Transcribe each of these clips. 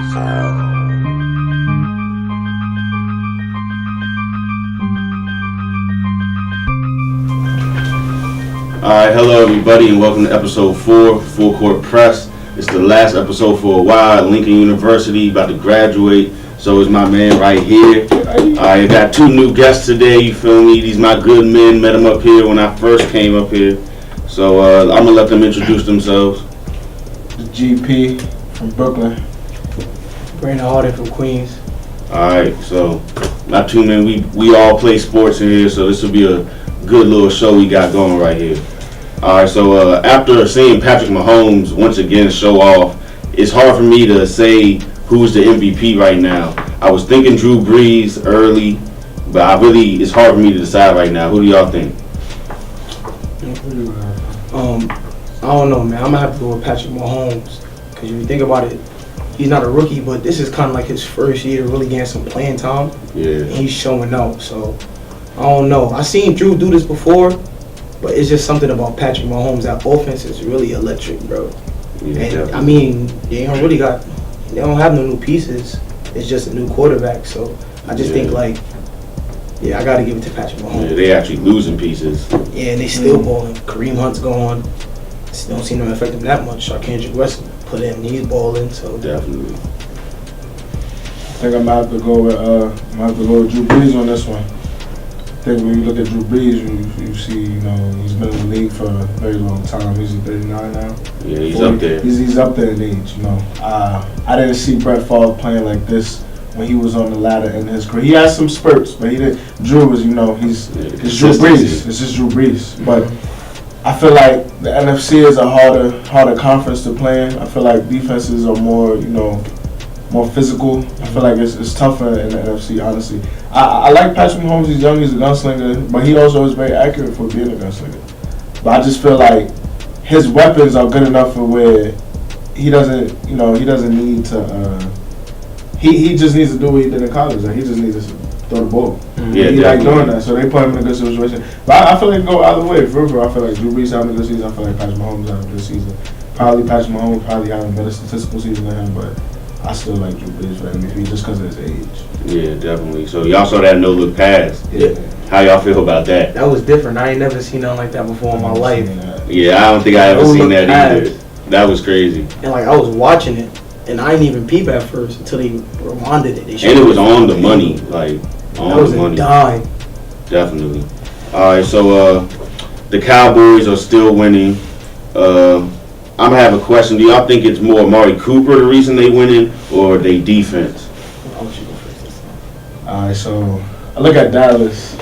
Alright, hello everybody and welcome to episode 4, Full Court Press. It's the last episode for a while. Lincoln University, about to graduate. So is my man right here. I got two new guests today, you feel me? These my good men, met them up here when I first came up here. So I'm going to let them introduce themselves. The GP from Brooklyn. Brandon Harding from Queens. Alright, so my two men, we all play sports in here, so this will be a good little show we got going right here. Alright, so after seeing Patrick Mahomes once again show off, it's hard for me to say who's the MVP right now. I was thinking Drew Brees early, but it's hard for me to decide right now. Who do y'all think? I don't know, man. I'm gonna have to go with Patrick Mahomes because if you think about it, he's not a rookie, but this is kind of like his first year to really getting some playing time. Yeah. And he's showing out, so I don't know. I seen Drew do this before, but it's just something about Patrick Mahomes. That offense is really electric, bro. Yeah, and I mean, they don't have no new pieces. It's just a new quarterback, so I just think I got to give it to Patrick Mahomes. Yeah, they actually losing pieces. Yeah, and they still balling. Kareem Hunt's gone. Don't seem to affect him that much. Kendrick West put in, he's balling, so definitely. I think I'm gonna have to go with Drew Brees on this one. I think when you look at Drew Brees, you see, he's been in the league for a very long time. He's 39 now. Yeah, he's 40, up there. He's up there in age, I didn't see Brett Favre playing like this when he was on the ladder in his career. He had some spurts, but he didn't. Drew was, it's Drew Brees. It's just Drew Brees. But I feel like the NFC is a harder conference to play in. I feel like defenses are more physical. I feel like it's tougher in the NFC, honestly. I like Patrick Mahomes. He's young, he's a gunslinger, but he also is very accurate for being a gunslinger. But I just feel like his weapons are good enough for where he doesn't need to. He just needs to do what he did in college. Like, he just needs to throw the ball. Mm-hmm. Yeah, he like doing that, so they put him in a good situation. But I feel like go either way. For real, I feel like Drew Brees having a good season. I feel like Patrick Mahomes having a good season. Probably Patrick Mahomes having a better statistical season than him, but I still like Drew Brees for MVP just because of his age. Yeah, definitely. So y'all saw that no-look pass. Yeah. How y'all feel about that? That was different. I ain't never seen nothing like that before in my life. Yeah, I don't think I ever seen that either. That was crazy. And I was watching it, and I didn't even peep at first until they rewinded it. And it was on the money, like on the money. Dime. Definitely. All right, so the Cowboys are still winning. I'm gonna have a question. Do y'all think it's more Amari Cooper the reason they winning, or they defense? All right, so I look at Dallas.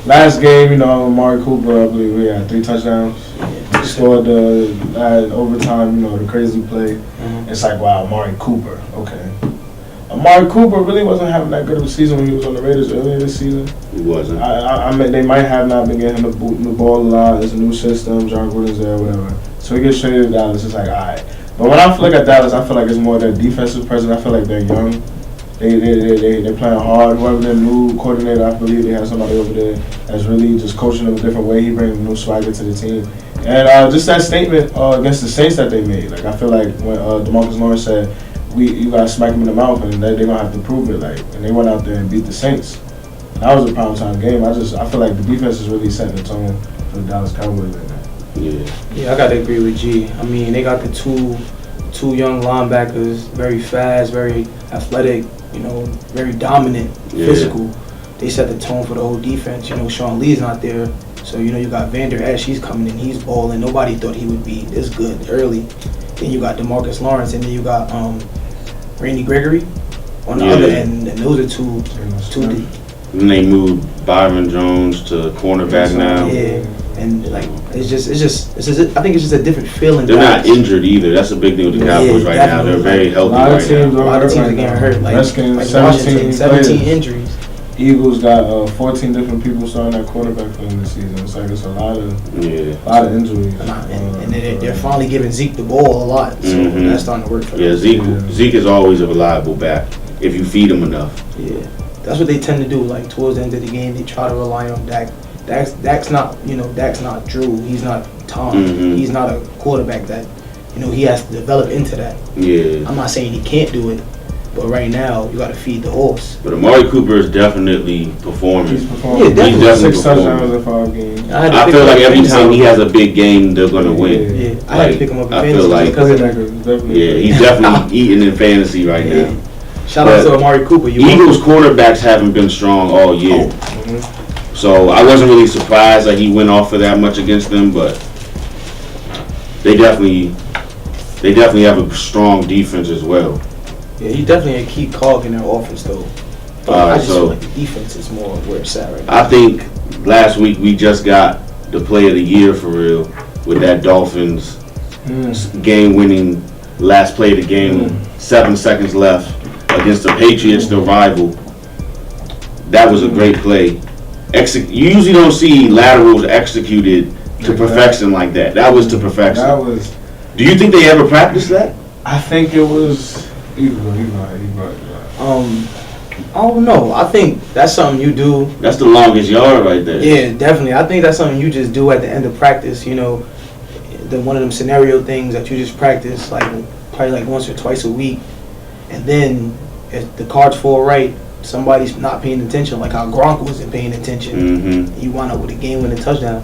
Last game, Amari Cooper, I believe we had 3 touchdowns. He scored the overtime, the crazy play. Mm-hmm. It's like, wow, Amari Cooper. Okay. Amari Cooper really wasn't having that good of a season when he was on the Raiders earlier this season. He wasn't. I mean, they might have not been getting him the ball a lot. There's a new system. John Gruden's there, whatever. So he gets traded to Dallas. It's like, all right. But when I look at Dallas, I feel like it's more their defensive presence. I feel like they're young. They're playing hard. Whoever their new coordinator, I believe they have somebody over there that's really just coaching them a different way. He brings a new swagger to the team. And just that statement against the Saints that they made. Like, I feel like when DeMarcus Lawrence said, you got to smack them in the mouth, and they're going to have to prove it. Like, and they went out there and beat the Saints. That was a primetime game. I feel like the defense is really setting the tone for the Dallas Cowboys right now. Yeah, I got to agree with G. I mean, they got the two young linebackers, very fast, very athletic, very dominant, physical. They set the tone for the whole defense. Sean Lee's not there, so you got Vander Esch. He's coming in, he's balling. Nobody thought he would be this good early. Then you got DeMarcus Lawrence, and then you got Randy Gregory on the other end, and those are two deep. And they moved Byron Jones to cornerback now. Yeah. And it's just I think it's just a different feeling. They're not injured either. That's a big thing with the Cowboys right now. They're very healthy right now. A lot of teams are getting hurt. Like Washington, 17 injuries. Eagles got 14 different people starting at quarterback for them this season. It's like it's a lot of injuries. And they're finally giving Zeke the ball a lot, so that's starting to work for them. Yeah, Zeke is always a reliable back if you feed him enough. Yeah, that's what they tend to do. Like towards the end of the game, they try to rely on Dak. Dak's not Drew. He's not Tom. He's not a quarterback that he has to develop into that. Yeah. I'm not saying he can't do it, but right now you got to feed the horse. But Amari Cooper is definitely performing. He's performing. Yeah, definitely. He's definitely 6 touchdowns performing. in 5 games. I feel like every time he has a big game, they're gonna win. Yeah, I had to pick him up in I fantasy feel like because of that. Yeah, he's definitely eating in fantasy right now. Shout out to Amari Cooper. Eagles quarterbacks haven't been strong all year. So I wasn't really surprised that he went off for that much against them, but they definitely have a strong defense as well. Yeah, he's definitely a key cog in their offense, though. But I just feel like the defense is more where it's at right now. I think last week we just got the play of the year for real with that Dolphins game-winning last play of the game, 7 seconds left against the Patriots, the rival. That was a great play. You usually don't see laterals executed to perfection like that. That was to perfection. That was. Do you think they ever practiced that? I think it was. You right. I don't know. I think that's something you do. That's the longest yard right there. Yeah, definitely. I think that's something you just do at the end of practice. One of them scenario things that you just practice probably like once or twice a week, and then if the cards fall right, somebody's not paying attention, like how Gronk wasn't paying attention. Mm-hmm. You wind up with a game-winning touchdown.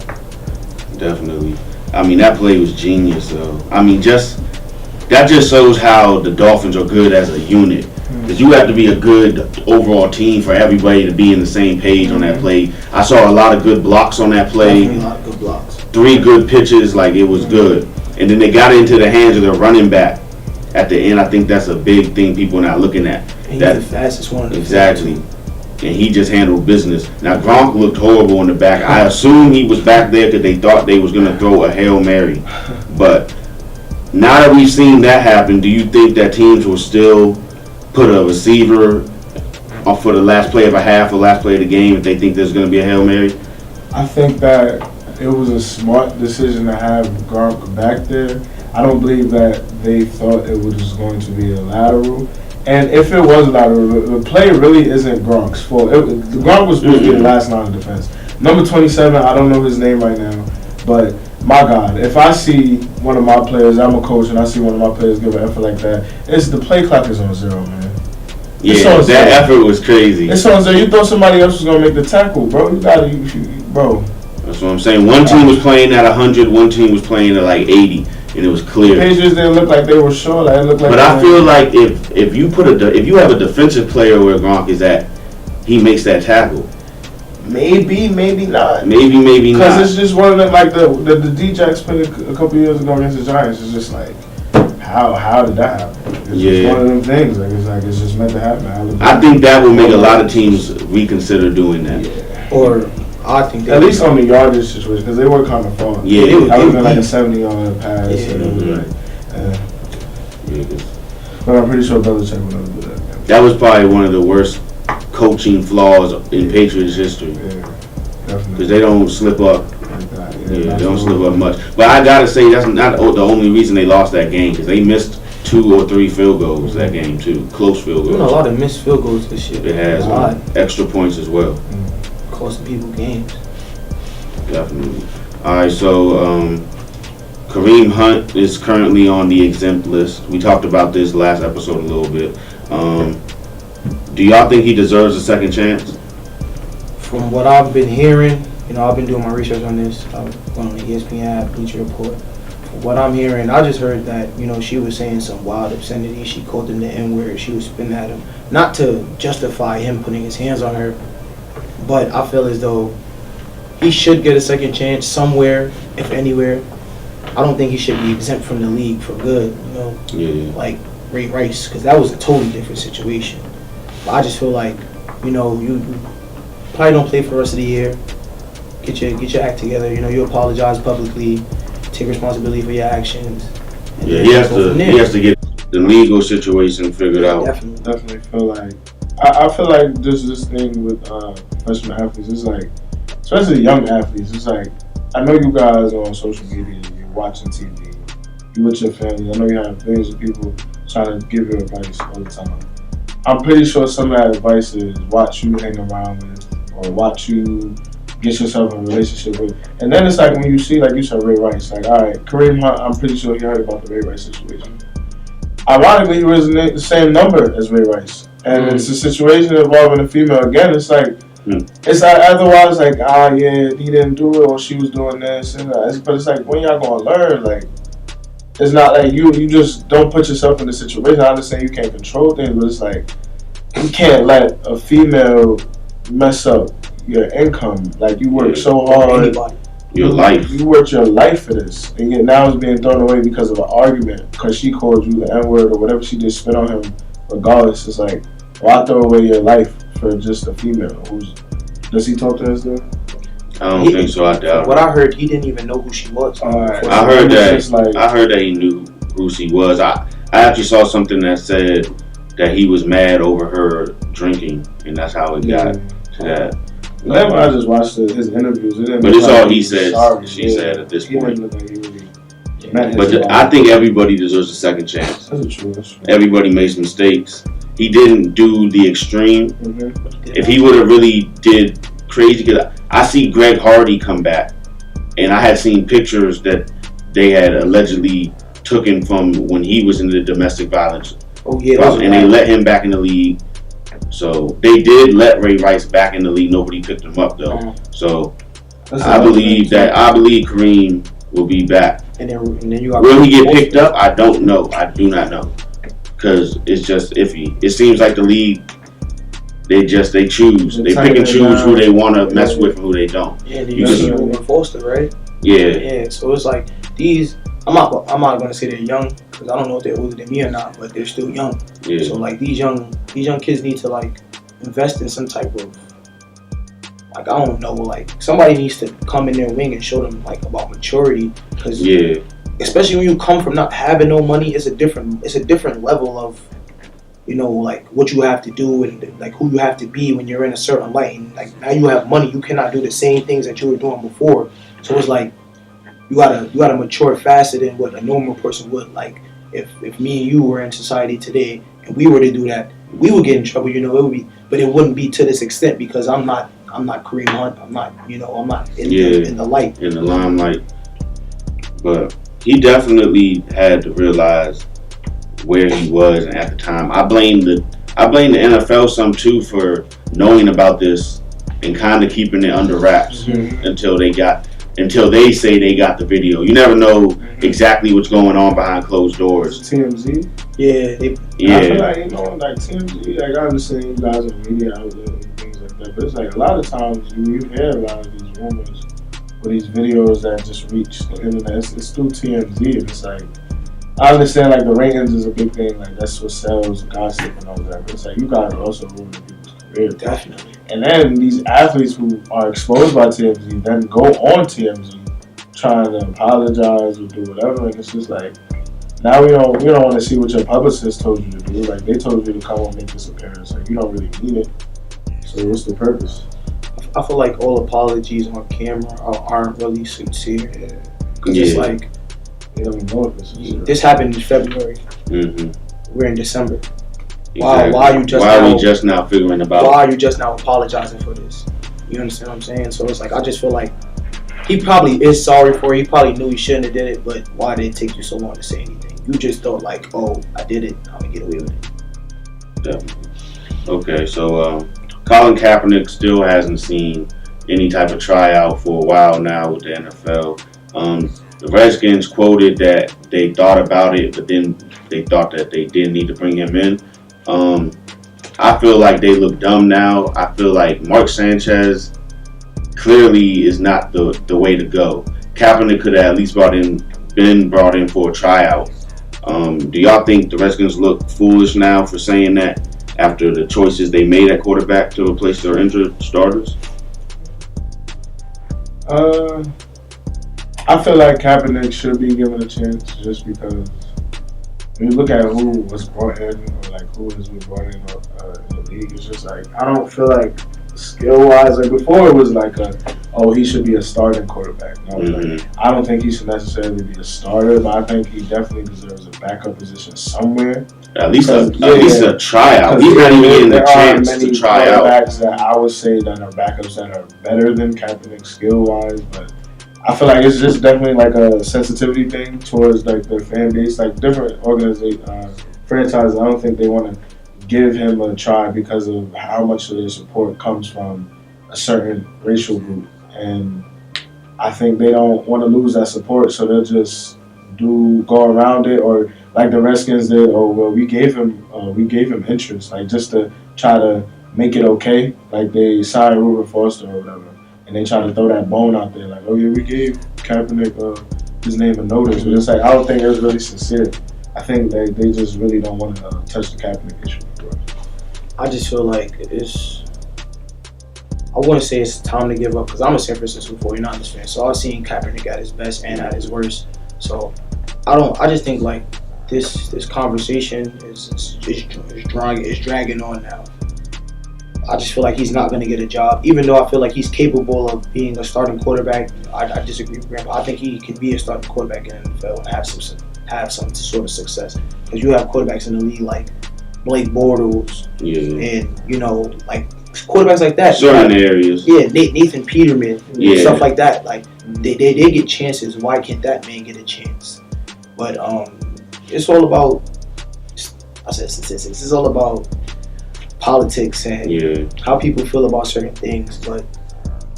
Definitely. I mean, that play was genius, though. I mean, that just shows how the Dolphins are good as a unit. Because you have to be a good overall team for everybody to be in the same page on that play. I saw a lot of good blocks on that play. Definitely a lot of good blocks. 3 good pitches, it was good. And then they got it into the hands of their running back at the end. I think that's a big thing people are not looking at. And he's the fastest one of them. Exactly. And he just handled business. Now, Gronk looked horrible in the back. I assume he was back there because they thought they was going to throw a Hail Mary. But now that we've seen that happen, do you think that teams will still put a receiver for the last play of a half or last play of the game if they think there's going to be a Hail Mary? I think that it was a smart decision to have Gronk back there. I don't believe that they thought it was going to be a lateral. And if it was a lateral, the play really isn't Gronk's fault. Gronk was supposed to be the last line of defense. Number 27, I don't know his name right now, but my God, if I see one of my players, I'm a coach, and I see one of my players give an effort like that, the play clock is on 0, man. Yeah, that effort was crazy. It's on 0. You thought somebody else was going to make the tackle, bro. Bro. That's what I'm saying. One team was playing at 100, one team was playing at 80. And it was clear. The Patriots didn't look like they were sure. It looked like. But I feel like if you have a defensive player where Gronk is at, he makes that tackle. Maybe not. Maybe not. Because it's just one of them, like the D-Jacks played a couple years ago against the Giants. It's just like, how did that happen? It's just one of them things. It's just meant to happen. I think that will make a lot of teams reconsider doing that. Yeah. Or I think at least on the yardage situation, because they were kind of far. Yeah, that would have been like a 70-yard pass. But I'm pretty sure Belichick would never do that. Man. That was probably one of the worst coaching flaws in Patriots history. Yeah, definitely. Because they don't slip up. Like that. They don't slip up much. But I gotta say that's not the only reason they lost that game, because they missed 2 or 3 field goals that game too, close field goals. A lot of missed field goals this year. It has extra points as well. Costing people games. Definitely. All right, so Kareem Hunt is currently on the exempt list. We talked about this last episode a little bit. Do y'all think he deserves a second chance? From what I've been hearing, I've been doing my research on this. I've gone on the ESPN app, Bleacher Report. From what I'm hearing, I just heard that, she was saying some wild obscenity. She called him the N-word. She was spitting at him. Not to justify him putting his hands on her, but I feel as though he should get a second chance somewhere, if anywhere. I don't think he should be exempt from the league for good, Yeah. like Ray Rice, because that was a totally different situation. But I just feel like, you probably don't play for the rest of the year. Get your act together. You apologize publicly, take responsibility for your actions. Yeah, he has to get the legal situation figured out. Definitely feel like I feel like this thing with professional athletes. It's like, especially young athletes. It's like, I know you guys are on social media. You're watching TV. You with your family. I know you have millions of people trying to give you advice all the time. I'm pretty sure some of that advice is watch you hang around with, or watch you get yourself in a relationship with. And then it's like when you see, like you said, Ray Rice, like, all right, Kareem Hunt, I'm pretty sure he heard about the Ray Rice situation. Ironically, he was in the same number as Ray Rice. And it's a situation involving a female. Again, it's like, it's like, otherwise, like, yeah, he didn't do it, or she was doing this. And but it's like, when y'all gonna learn, like, it's not like you just don't put yourself in the situation. I understand you can't control things, but it's like, you can't let a female mess up your income. Like, you work so hard. Your life. You worked your life for this. And yet now it's being thrown away because of an argument. Because she called you the N-word or whatever she did, spit on him. Regardless, it's like, why throw away your life for just a female? Does he talk to us though? I don't think so. I doubt. What I heard, he didn't even know who she was. Right. I heard that. I heard that he knew who she was. I actually saw something that said that he was mad over her drinking, and that's how it got to that. Whenever I just watched his interviews, but it's all he said. She said at this point. But I think everybody deserves a second chance. That's true. Everybody makes mistakes. He didn't do the extreme. If he would have really did crazy, because I see Greg Hardy come back, and I had seen pictures that they had allegedly taken from when he was in the domestic violence. Oh yeah, and they let him back in the league. So they did let Ray Rice back in the league. Nobody picked him up though. So I believe Kareem will be back. And then you got, will he get picked up? I don't know. I do not know, because it's just iffy. It seems like the league, they choose. They pick and choose who they want to mess with and who they don't. Yeah, you see Ruben Foster, right? Yeah. Yeah. So it's like these. I'm not gonna say they're young, because I don't know if they're older than me or not, but they're still young. Yeah. So like these young kids need to like invest in some type of, like, I don't know, like somebody needs to come in their wing and show them like about maturity, because especially when you come from not having no money, it's a different level of, you know, like what you have to do and like who you have to be when you're in a certain light. And like now you have money, you cannot do the same things that you were doing before. So it's like you gotta mature faster than what a normal person would. Like if me and you were in society today and we were to do that, we would get in trouble. You know, but it wouldn't be to this extent, because I'm not Kareem Hunt. I'm not in the light, in the limelight. But he definitely had to realize where he was at the time. I blame the NFL some too for knowing about this and kind of keeping it under wraps until they say they got the video. You never know exactly what's going on behind closed doors. TMZ? Yeah. I feel like, like TMZ, like I understand you guys are media outlets and things like that, but it's like a lot of times you hear a lot of these rumors or these videos that just reach the internet. It's through TMZ, and it's like, I understand like the ratings is a big thing, like that's what sells, gossip and all that, but it's like you guys are also ruining people's career. Definitely. And then these athletes who are exposed by TMZ then go on TMZ trying to apologize or do whatever, and it's just like, now we don't want to see what your publicist told you to do. Like they told you to come and make this appearance. Like you don't really need it. So what's the purpose? I feel like all apologies on camera aren't really sincere. Because it's like, they don't know if it's sincere. This happened in February. We're in December. Exactly. Why are we just now figuring about? Why are you just now apologizing for this? You understand what I'm saying? So it's like, I just feel like he probably is sorry for it. He probably knew he shouldn't have did it, but why did it take you so long to say anything? You just thought like, oh, I did it, I'm gonna get away with it. Definitely. Okay, so Colin Kaepernick still hasn't seen any type of tryout for a while now with the NFL. The Redskins quoted that they thought about it, but then they thought that they didn't need to bring him in. I feel like they look dumb now. I feel like Mark Sanchez clearly is not the way to go. Kaepernick could have at least been brought in for a tryout. Do y'all think the Redskins look foolish now for saying that after the choices they made at quarterback to replace their injured starters? I feel like Kaepernick should be given a chance, just because when you look at who was brought in, or like who has been brought in the league, it's just like, I don't feel like skill-wise, like before it was like oh, he should be a starting quarterback. And I was like, I don't think he should necessarily be a starter, but I think he definitely deserves a backup position somewhere. At least a tryout. He's not even getting the chance to try out. There are many quarterbacks that I would say that are backups that are better than Kaepernick skill-wise, but I feel like it's just definitely like a sensitivity thing towards like their fan base, like different franchises. I don't think they want to give him a try because of how much of their support comes from a certain racial group, and I think they don't want to lose that support, so they'll just go around it, or like the Redskins did. Oh well, we gave him interest, like just to try to make it okay. Like they signed Reuben Foster or whatever, and they try to throw that bone out there, like, oh yeah, we gave Kaepernick his name a notice, but it's like I don't think it was really sincere. I think they just really don't want to touch the Kaepernick issue. I just feel like I wouldn't say it's time to give up because I'm a San Francisco 49ers fan, so I've seen Kaepernick at his best and at his worst. So I just think like this conversation is dragging on now. I just feel like he's not going to get a job, even though I feel like he's capable of being a starting quarterback. I disagree with Graham. I think he can be a starting quarterback in the NFL and have some sort of success, because you have quarterbacks in the league like Blake Bortles and like quarterbacks like that. Certain areas. Yeah, Nathan Peterman, stuff like that. Like they get chances. Why can't that man get a chance? But it's all about. I said statistics. It's all about politics and how people feel about certain things. But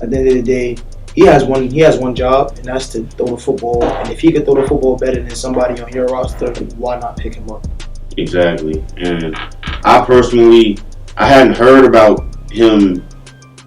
at the end of the day, he has one job, and that's to throw the football. And if he can throw the football better than somebody on your roster, why not pick him up? Exactly. And I hadn't heard about him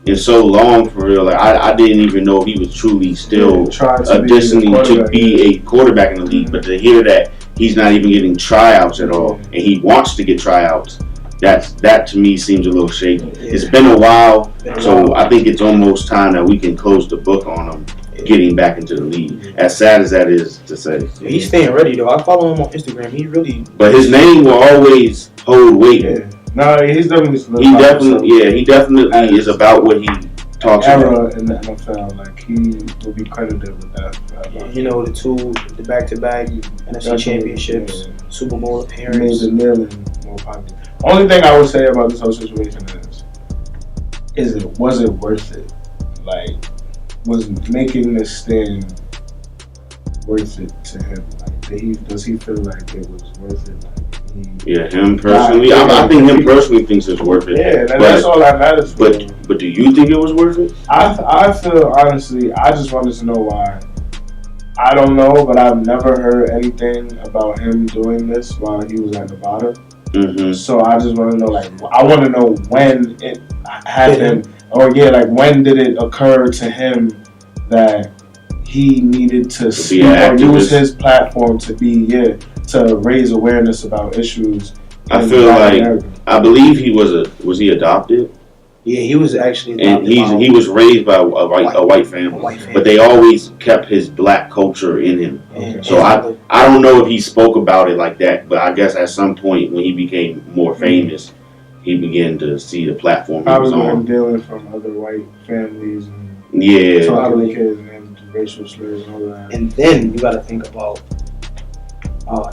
in so long for real. Like I didn't even know if he was truly still auditioning to be a quarterback in the league. But to hear that he's not even getting tryouts at all, and he wants to get tryouts, that to me seems a little shaky. It's been a while, so I think it's almost time that we can close the book on him getting back into the league. As sad as that is to say. Yeah, he's staying ready though. I follow him on Instagram. He really. But his name will always hold weight. Yeah. No, he's definitely. He definitely is about what he talks about. In the NFL, like he will be credited with that. You know, the back-to-back NFC championships, Super Bowl appearance. Made the million more popular. Only thing I would say about this whole situation was it worth it? Like, was making this thing worth it to him? Like, does he feel like it was worth it? Like, him personally, I think him personally thinks it's worth it. Yeah, that's all that matters. But do you think it was worth it? I feel honestly, I just wanted to know why. I don't know, but I've never heard anything about him doing this while he was at Nevada. Mm-hmm. So I just want to know, like, I want to know when it happened, or like when did it occur to him that he needed to speak or use his platform to to raise awareness about issues. I feel like I believe he was he adopted? Yeah, he was actually adopted. And he was raised by a white family. But they always kept his black culture in him. So I don't know if he spoke about it like that, but I guess at some point when he became more famous, he began to see the platform he was on. Dealing from other white families and talking to kids and racial slurs and all that. And then you got to think about I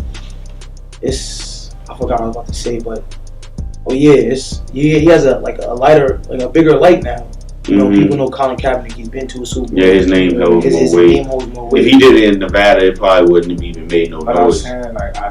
forgot what I was about to say, but he has a bigger light now. You know, people know Colin Kaepernick. He's been to a Super Bowl. Yeah, his name holds more weight. If he did it in Nevada, it probably wouldn't have even made no noise.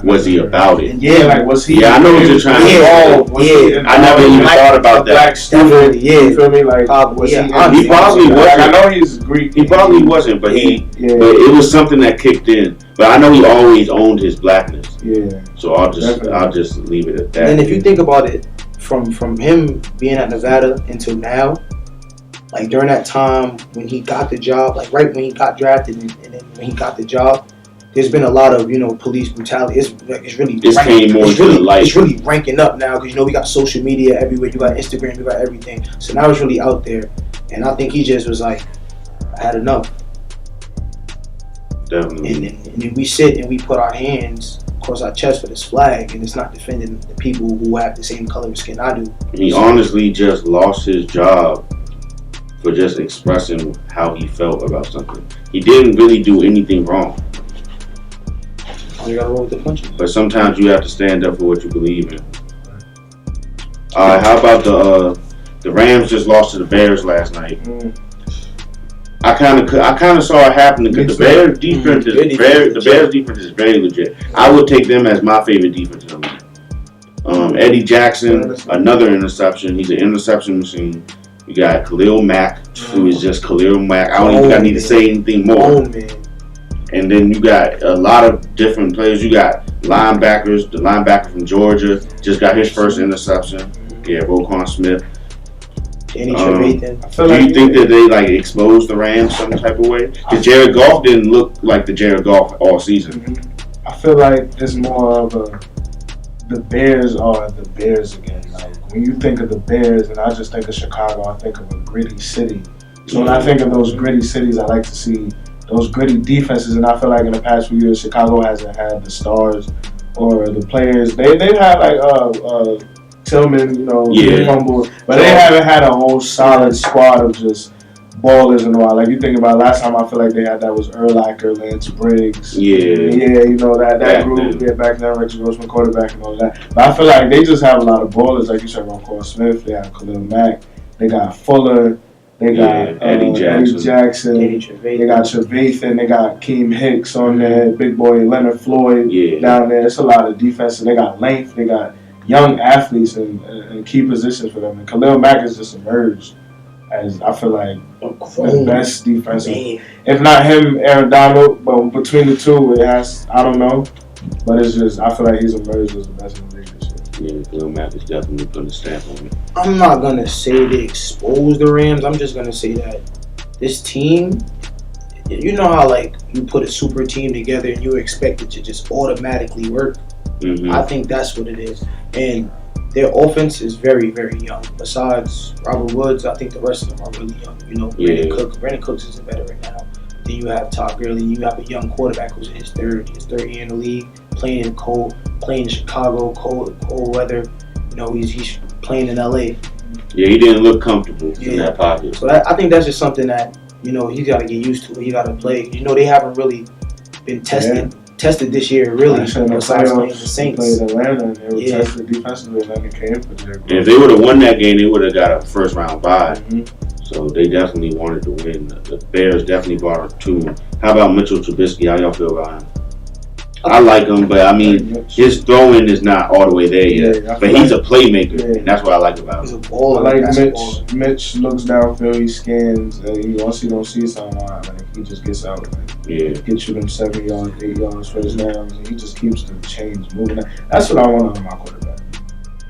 Was he about it? Yeah, like was he? Yeah, I know what you're trying to say. I never even thought about that. Definitely, you feel me? Like, was he? He probably wasn't. I know he's Greek. He probably wasn't, but but it was something that kicked in. But I know he always owned his blackness. Yeah. So I'll just leave it at that. And if you think about it, from him being at Nevada until now, like during that time when he got the job, like right when he got drafted and then when he got the job, there's been a lot of police brutality. It's really it's really ranking up now because we got social media everywhere. You got Instagram, you got everything. So now it's really out there, and I think he just was like, I had enough. Definitely. And then we sit and we put our hands across our chest for this flag, and it's not defending the people who have the same color of skin I do. He honestly just lost his job for just expressing how he felt about something. He didn't really do anything wrong. You gotta roll with the punches. But sometimes you have to stand up for what you believe in. How about the Rams just lost to the Bears last night? I kind of saw it happening because the Bears defense is very legit. I would take them as my favorite defense in the league. Eddie Jackson, another interception. He's an interception machine. You got Khalil Mack, who is just Khalil Mack. I don't even think I need to say anything more. And then you got a lot of different players. You got linebackers. The linebacker from Georgia just got his first interception. Yeah, Roquan Smith. Danny Trevathan. Do you think that they exposed the Rams some type of way? Because Jared Goff didn't look like the Jared Goff all season. I feel like it's more of the Bears are the Bears again. Like when you think of the Bears, and I just think of Chicago, I think of a gritty city. So when I think of those gritty cities, I like to see those gritty defenses, and I feel like in the past few years, Chicago hasn't had the stars or the players. They've had Tillman, fumble, but they haven't had a whole solid squad of just ballers in a while. Like you think about last time, I feel like they had that was Urlacher, Lance Briggs. That group. Yeah, back then, Richard Grossman quarterback and all that. But I feel like they just have a lot of ballers, like you said, Roquan Smith. They have Khalil Mack. They got Fuller. They got Eddie Jackson. They got Trevathan. They got Keem Hicks on there. Big boy Leonard Floyd down there. It's a lot of defense. They got length. They got young athletes in key positions for them. And Khalil Mack has just emerged as, I feel like, the best defensive. If not him, Aaron Donald, but between the two, it has, I don't know. But it's just, I feel like he's emerged as the best in the league this year. Yeah, Khalil Mack is definitely putting a stamp on it. I'm not going to say they exposed the Rams. I'm just going to say that this team, you know how, you put a super team together and you expect it to just automatically work? Mm-hmm. I think that's what it is. And their offense is very, very young. Besides Robert Woods, I think the rest of them are really young. Brandon Cooks isn't better right now. Then you have Todd Gurley. You have a young quarterback who's in his third year in the league, playing in Chicago, cold weather. He's playing in LA. Yeah, he didn't look comfortable in that pocket. So I think that's just something that he's got to get used to. He got to play. They haven't really been tested this year, really. Besides playing the Saints. They played Atlanta, and they were tested defensively. Atlanta came for their group. If they would have won that game, they would have got a first round bye. Mm-hmm. So they definitely wanted to win. The Bears definitely brought it to him. How about Mitchell Trubisky? How y'all feel about him? I like him, but I mean, his throwing is not all the way there yet. But he's a playmaker, and that's what I like about him. He's a baller. I like Mitch looks downfield, he scans. Once he don't see something, he just gets out. Get you them 7 yards, 8 yards first downs, and he just keeps the chains moving. That's what I want out of my quarterback.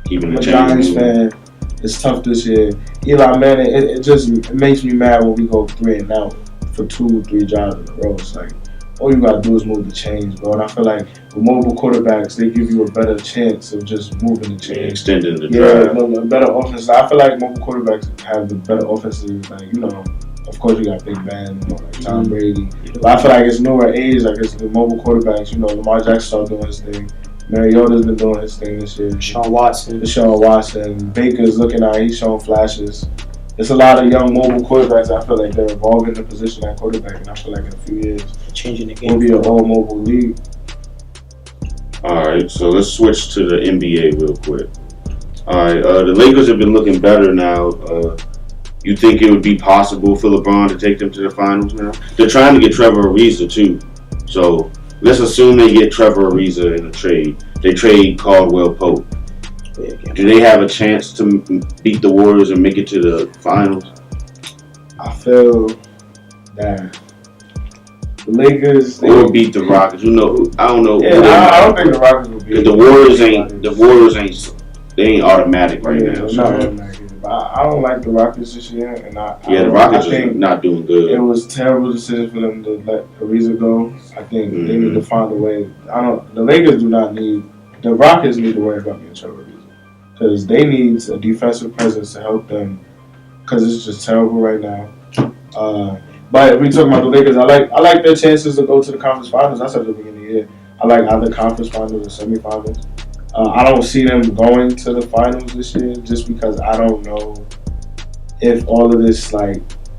Keeping I'm the a chains Giants moving. fan. It's tough this year. Eli Manning, it makes me mad when we go 3 and out for 2-3 drives in a row. It's like, all you gotta do is move the chains, bro. And I feel like with mobile quarterbacks, they give you a better chance of just moving the chains. Extending the drive. Yeah, better offense. I feel like mobile quarterbacks have the better offenses. Of course you got Big Ben, like Tom Brady. But I feel like it's nowhere age. Like it's the mobile quarterbacks. Lamar Jackson started doing his thing. Mariota's been doing his thing this year. Deshaun Watson. Baker's looking out. He's showing flashes. There's a lot of young mobile quarterbacks. I feel like they're evolving the position at quarterback, and I feel like in a few years, changing the game. We'll be a whole mobile league. All right, so let's switch to the NBA real quick. All right, the Lakers have been looking better now. You think it would be possible for LeBron to take them to the finals now? They're trying to get Trevor Ariza too. So let's assume they get Trevor Ariza in a trade. They trade Caldwell Pope. Do they have a chance to beat the Warriors and make it to the finals? I feel that the Lakers or beat the Rockets. I don't know. Yeah, I don't think the Rockets will beat. The Warriors ain't. They ain't automatic right now. So. Not automatic. But I don't like the Rockets this year, and the Rockets are not doing good. It was a terrible decision for them to let Ariza go. I think they need to find a way. The Lakers do not need. The Rockets need to worry about getting Trevor Ariza. Because they need a defensive presence to help them. Because it's just terrible right now. But if we talk about the Lakers, I like their chances to go to the conference finals. I said at the beginning of the year. I like either conference finals or semifinals. I don't see them going to the finals this year just because I don't know if all of this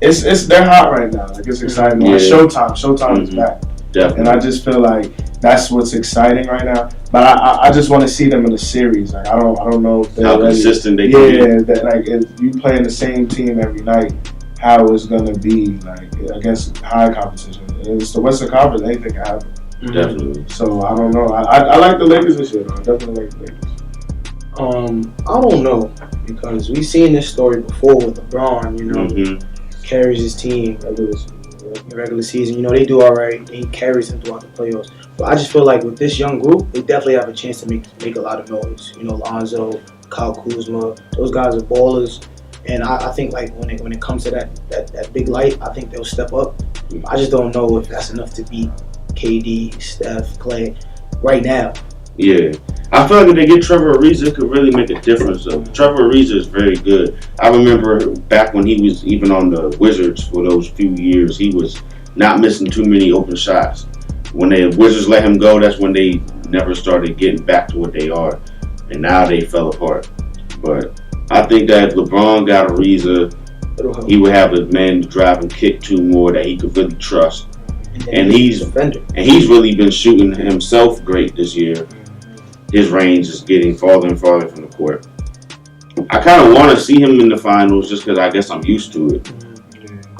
they're hot right now. Like it's exciting. Yeah. Like Showtime is back, Definitely. and I just feel like that's what's exciting right now. But I just want to see them in a series. Like I don't know if they're How ready. consistent they can be. Yeah, that, like if you playing the same team every night, how it's gonna be like against high competition. It's the Western Conference. Anything can happen. Definitely. So I don't know. I like the Lakers this year. Though. I definitely like the Lakers. I don't know because we've seen this story before with LeBron. You know, carries his team regular season. You know, they do all right. He carries them throughout the playoffs. But I just feel like with this young group, they definitely have a chance to make a lot of noise. You know, Lonzo, Kyle Kuzma, those guys are ballers. And I think like when it comes to that big light, I think they'll step up. I just don't know if that's enough to beat KD, Steph, Clay right now. Yeah. I feel like if they get Trevor Ariza, it could really make a difference. Trevor Ariza is very good. I remember back when he was even on the Wizards for those few years, he was not missing too many open shots. When the Wizards let him go, that's when they never started getting back to what they are. And now they fell apart. But I think that if LeBron got Ariza, he would have a man to drive and kick to more that he could really trust. And he's really been shooting himself great this year. His range is getting farther and farther from the court. I kind of want to see him in the finals just because I guess I'm used to it.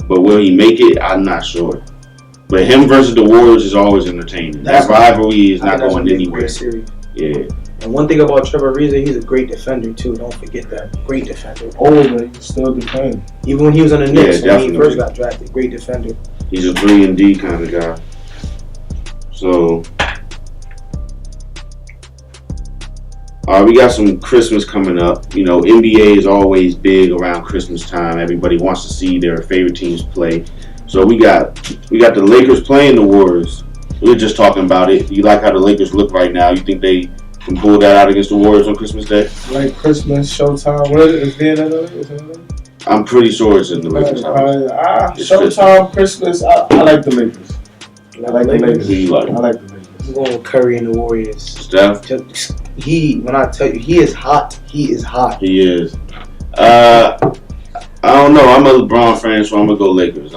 But will he make it? I'm not sure. But him versus the Warriors is always entertaining. That rivalry is not going anywhere. Yeah. And one thing about Trevor Ariza, he's a great defender too. Don't forget that. Great defender. But he's still defending. Even when he was on the Knicks, when definitely. he first got drafted, great defender. He's a 3-and-D kind of guy. So, we got some Christmas coming up. You know, NBA is always big around Christmas time. Everybody wants to see their favorite teams play. So we got the Lakers playing the Warriors. We were just talking about it. You like how the Lakers look right now? You think they can pull that out against the Warriors on Christmas Day? Like Christmas, Showtime. What is it? Is it? I'm pretty sure it's in the Lakers' house. Showtime, Christmas. I like the Lakers. I like the Lakers. Who you like? I like the Lakers. I'm going with Curry and the Warriors. Steph? When I tell you, he is hot. He is hot. He is. I don't know. I'm a LeBron fan, so I'm going to go Lakers.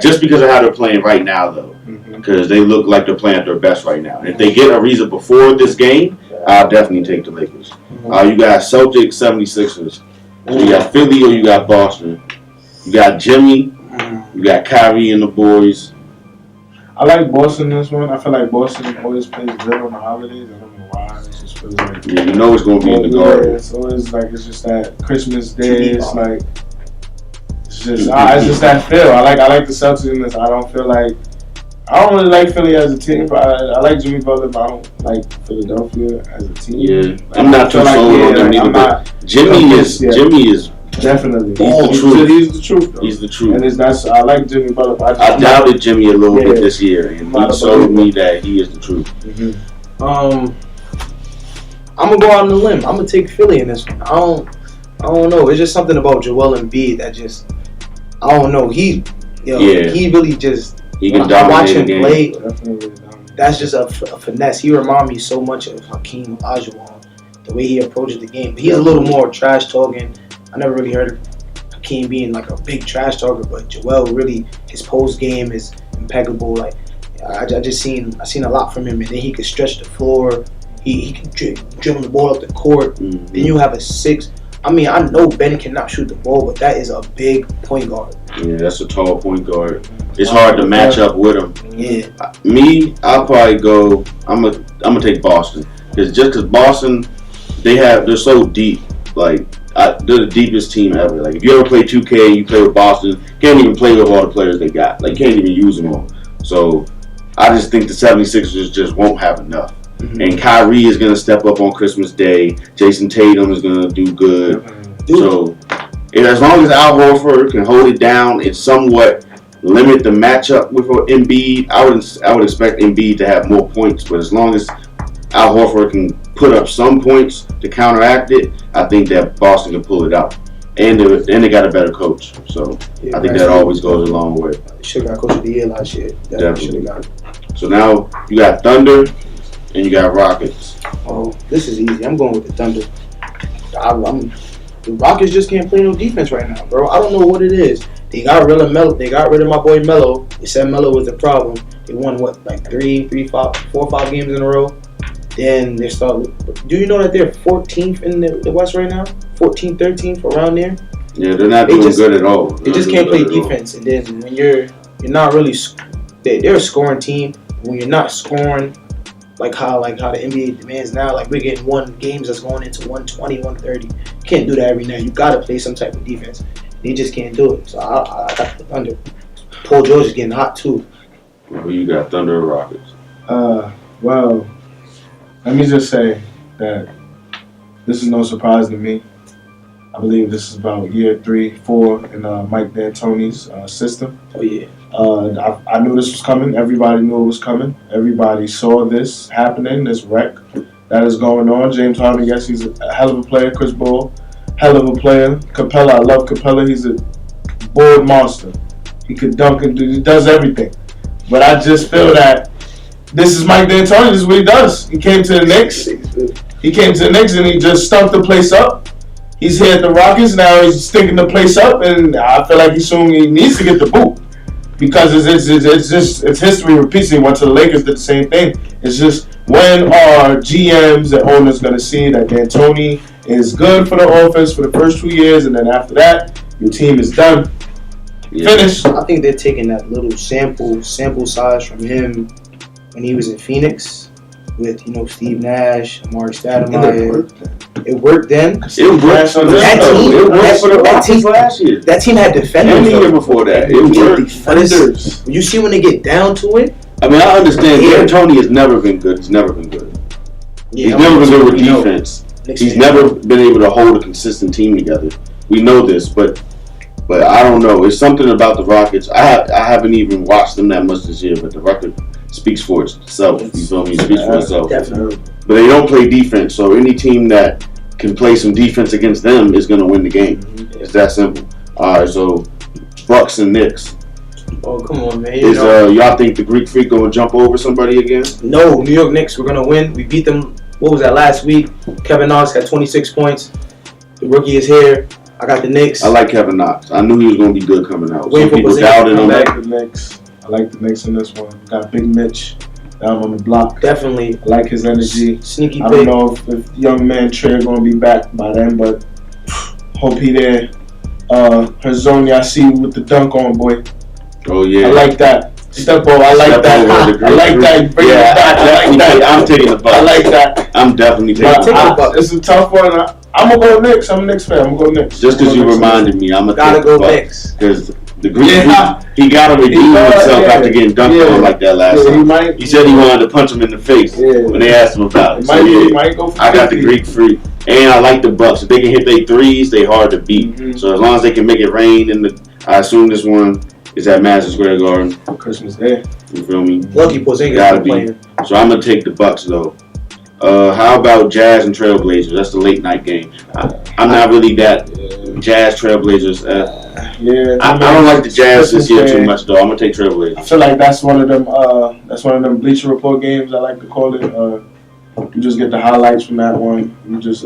Just because of how they're playing right now, though. Because they look like they're playing at their best right now. And if they get Ariza before this game, I'll definitely take the Lakers. You got Celtics, 76ers. So you got Philly or you got Boston. You got Jimmy. You got Kyrie and the boys. I like Boston in this one. I feel like Boston always plays good on the holidays. I don't know why. It just feels like... Yeah, you know it's going to be in the garden. It's always like, it's just that Christmas Day. It's like... It's just that feel. I like the Celtics in this. I don't feel like... I don't really like Philly as a team, but I like Jimmy Butler, but I don't like Philadelphia as a team. Yeah, like, I'm not too sold on them either, but Jimmy is definitely. He's the truth, though. He's the truth. And I like Jimmy Butler, but I doubted Jimmy a little bit this year, and he showed me that he is the truth. I'm gonna go out on a limb. I'm gonna take Philly in this one. I don't know. It's just something about Joel Embiid that just I don't know. He really just. He can when I watch him the play, that's just a finesse. He reminds me so much of Hakeem Olajuwon, the way he approaches the game. He's a little more trash talking. I never really heard of Hakeem being like a big trash talker, but Joel really, his post game is impeccable. Like I seen a lot from him, and then he could stretch the floor. He can dribble the ball up the court. Then you have a 6. I mean, I know Ben cannot shoot the ball, but that is a big point guard. Yeah, that's a tall point guard. It's hard to match up with him. Yeah. I'll probably go. I'm gonna take Boston because Boston, they're so deep. Like they're the deepest team ever. Like if you ever play 2K and you play with Boston, you can't even play with all the players they got. Like you can't even use them all. So I just think the 76ers just won't have enough. And Kyrie is going to step up on Christmas Day. Jason Tatum is going to do good. So, as long as Al Horford can hold it down and somewhat limit the matchup with Embiid, I would expect Embiid to have more points. But as long as Al Horford can put up some points to counteract it, I think that Boston can pull it out. And they got a better coach. So, I think that always goes a long way. Should have got Coach of the Year last year. Definitely. So now you got Thunder. And you got Rockets. Oh, this is easy. I'm going with the Thunder. The Rockets just can't play no defense right now, bro. I don't know what it is. They got rid of Melo. They got rid of my boy Melo. They said Melo was the problem. They won like 4 or 5 games in a row. Then they start. Do you know that they're 14th in the West right now? 14th, 13th, around there. Yeah, they're not doing good at all. They just can't play defense. And then when you're not really, they're a scoring team. When you're not scoring, like how the NBA demands now, like we're getting games that's going into 120, 130. You can't do that every night. You got to play some type of defense. They just can't do it. So I got the Thunder. Paul George is getting hot too. Who you got, Thunder or Rockets? Well, let me just say that this is no surprise to me. I believe this is about year 3, 4 in Mike D'Antoni's system. Oh yeah. I knew this was coming. Everybody knew it was coming. Everybody saw this happening, this wreck that is going on. James Harden, yes, he's a hell of a player. Chris Paul, hell of a player. Capella, I love Capella. He's a board monster. He could dunk and he does everything. But I just feel that this is Mike D'Antoni. This is what he does. He came to the Knicks. And he just stumped the place up. He's here at the Rockets. Now he's stinking the place up, and I feel like he needs to get the boot. Because it's history repeats. He went to the Lakers, did the same thing. It's just when are GMs and owners going to see that D'Antoni is good for the offense for the first 2 years, and then after that, your team is done. Yeah. Finished. I think they're taking that little sample size from him when he was in Phoenix with Steve Nash, Amari Stoudemire. It worked then. It worked for the Rockets last year. That team had defenders. And the year before that. It worked. Defenders. You see when they get down to it? I mean, I understand D'Antoni has never been good. He's never been good. Yeah, he's never been good with defense. He's never been able to hold a consistent team together. We know this, but I don't know. It's something about the Rockets. I haven't even watched them that much this year, but the record speaks for itself. You feel me? It speaks for itself. Definitely. But they don't play defense, so any team that can play some defense against them is going to win the game. It's that simple. All right, so Bucks and Knicks. Oh, come on, man. Y'all think the Greek Freak going to jump over somebody again? No, New York Knicks, we're going to win. We beat them, what was that, last week? Kevin Knox had 26 points. The rookie is here. I got the Knicks. I like Kevin Knox. I knew he was going to be good coming out. Some people doubted him. I like the Knicks in this one. Got Big Mitch down on the block. Definitely. I like his energy. Sneaky pick. I don't know if young man Trey going to be back by then, but hope he there. Herzonia, I see you with the dunk on, boy. Oh, yeah. I like that. Step over. I like that. I like that. Bring it back. I like that. I'm taking the Bucks. I like that. I'm definitely taking the Bucks. It's a tough one. I'm going to go Knicks. I'm a Knicks fan. I'm going to go Knicks. Just because you reminded me, I'm going to take the Bucks. Knicks. Because the Greek, he got to redeem himself after getting dunked on like that last time. He said he wanted to punch him in the face when they asked him about it. So, I got the Greek Freak. And I like the Bucks. If they can hit their threes, they hard to beat. Mm-hmm. So as long as they can make it rain, I assume this one is at Madison Square Garden. Christmas Day. You feel me? Lucky Porzingis playing. So I'm going to take the Bucks, though. How about Jazz and Trailblazers? That's the late night game. I'm not really that Jazz Trailblazers. I don't like the Jazz this year too much, though. I'm going to take Trailblazers. I feel like that's one of them Bleacher Report games, I like to call it. You just get the highlights from that one. You just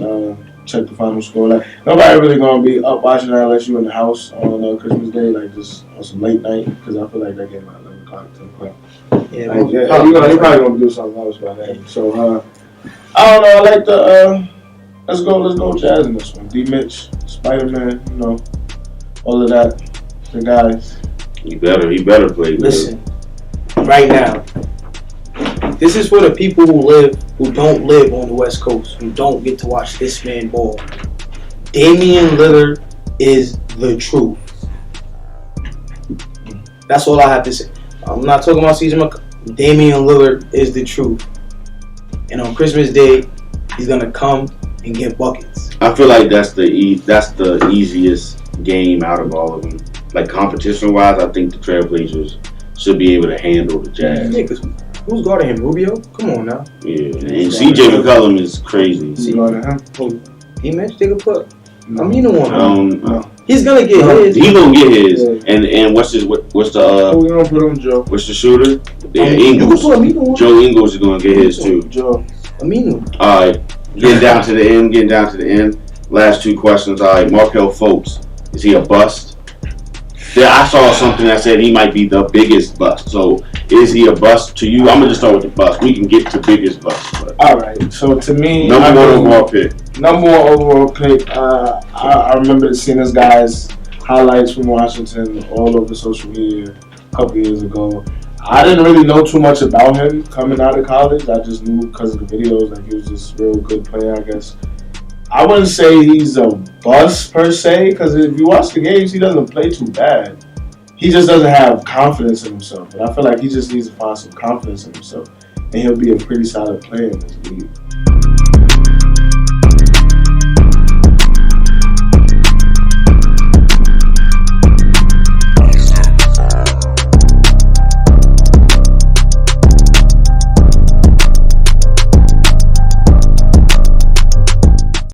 check the final score. Like nobody really gonna be up watching that unless you're in the house on Christmas Day, like just on some late night. Because I feel like that game at 11 o'clock, 10 o'clock. Yeah, you're probably gonna do something else by then. So I don't know. I like the let's go Jazz in this one. D. Mitch, Spider-Man, all of that. The guys. He better play good. Listen, right now. This is for the people who don't live on the West Coast, who don't get to watch this man ball. Damian Lillard is the truth. That's all I have to say. I'm not talking about CJ McCollum. Damian Lillard is the truth. And on Christmas Day, he's gonna come and get buckets. I feel like that's the easiest game out of all of them. Like competition-wise, I think the Trailblazers should be able to handle the Jazz. Yeah, who's guarding him? Rubio? Come on now. Yeah, and CJ McCollum is crazy. Who's guarding him? D-Mitch, they could put Amino on him. No. He's gonna get his. He's gonna get his. Yeah. And what's the we gonna put him, Joe? What's the shooter? Yeah, Ingles. You can put Amino on. Joe Ingles is gonna get his too. Joe. Amino. All right, getting down to the end. Last two questions. All right, Markelle Fultz. Is he a bust? I saw something that said he might be the biggest bust. So is he a bust to you? I'm gonna just start with the bust. We can get to biggest bust. But. All right. So to me, number one overall pick. Number one overall pick. I remember seeing this guy's highlights from Washington all over social media a couple years ago. I didn't really know too much about him coming out of college. I just knew because of the videos that he was just a real good player, I guess. I wouldn't say he's a bust per se, because if you watch the games, he doesn't play too bad. He just doesn't have confidence in himself. And I feel like he just needs to find some confidence in himself. And he'll be a pretty solid player in this league.